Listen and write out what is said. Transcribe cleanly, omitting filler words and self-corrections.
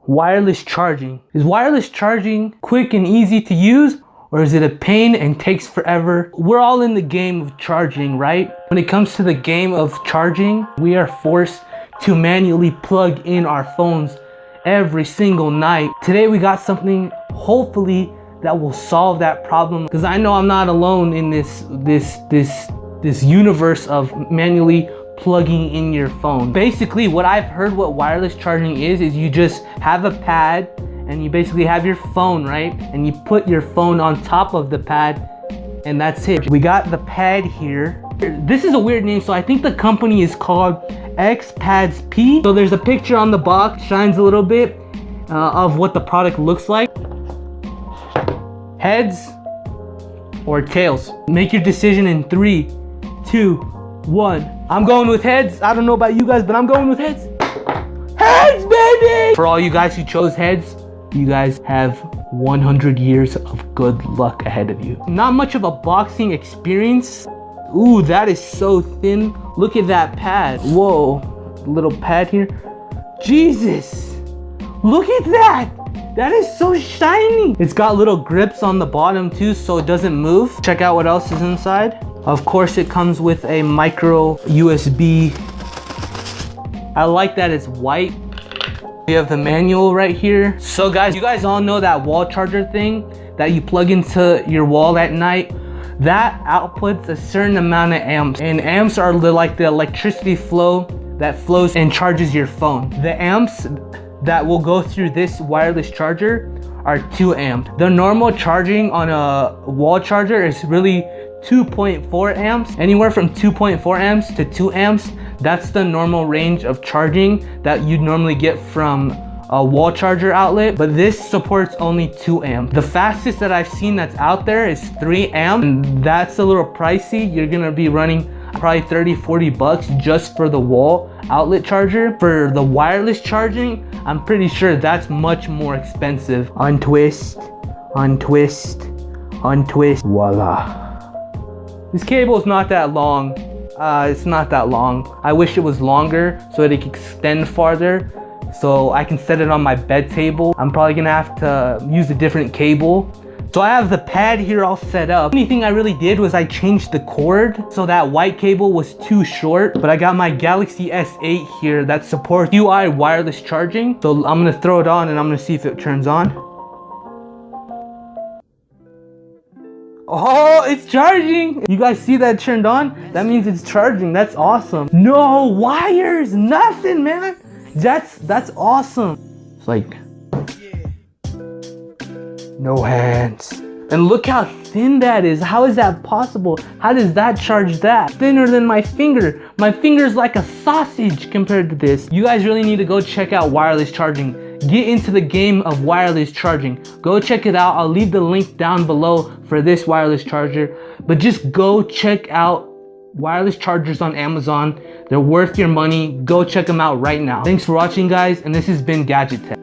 Wireless charging. Is wireless charging quick and easy to use, or is it a pain and takes forever? We're all in the game of charging, right? When it comes to the game of charging, we are forced to manually plug in our phones every single night. Today we got something, hopefully, that will solve that problem, because I know I'm not alone in this universe of manually plugging in your phone. Basically, what I've heard what wireless charging is you just have a pad and you basically have your phone, right? And you put your phone on top of the pad and that's it. We got the pad here. This is a weird name, so I think the company is called XPads P. So there's a picture on the box, shines a little bit of what the product looks like. Heads or tails? Make your decision in 3, 2, 1. I'm going with heads. I don't know about you guys, but I'm going with heads. Heads, baby! For all you guys who chose heads, you guys have 100 years of good luck ahead of you. Not much of a boxing experience. Ooh, that is so thin. Look at that pad. Whoa, little pad here. Jesus, look at that. That is so shiny. It's got little grips on the bottom too, so it doesn't move. Check out what else is inside. Of course, it comes with a micro USB. I like that it's white. We have the manual right here. So guys, you guys all know that wall charger thing that you plug into your wall at night. That outputs a certain amount of amps, and amps are like the electricity flow that flows and charges your phone. The amps that will go through this wireless charger are 2 amps. The normal charging on a wall charger is really 2.4 amps. Anywhere from 2.4 amps to 2 amps. That's the normal range of charging that you'd normally get from a wall charger outlet, but this supports only 2 amps. The fastest that I've seen that's out there is 3 amps, and that's a little pricey. You're gonna be running probably 30-40 bucks just for the wall outlet charger. For the wireless charging, I'm pretty sure that's much more expensive. Untwist, untwist, untwist, voila. This cable is not that long. It's not that long. I wish it was longer so that it could extend farther, so I can set it on my bed table. I'm probably gonna have to use a different cable. So I have the pad here all set up. The only thing I really did was I changed the cord, so that white cable was too short. But I got my Galaxy S8 here that supports UI wireless charging. So I'm gonna throw it on and I'm gonna see if it turns on. Oh, it's charging. You guys see that turned on? That means it's charging. That's awesome. No wires, nothing, man. That's awesome. It's like no hands. And look how thin that is. How is that possible? How does that charge that? Thinner than my finger. My finger's like a sausage compared to this. You guys really need to go check out wireless charging. Get into the game of wireless charging. Go check it out. I'll leave the link down below for this wireless charger. But just go check out wireless chargers on Amazon. They're worth your money. Go check them out right now. Thanks for watching, guys, and this has been Gadget Tech.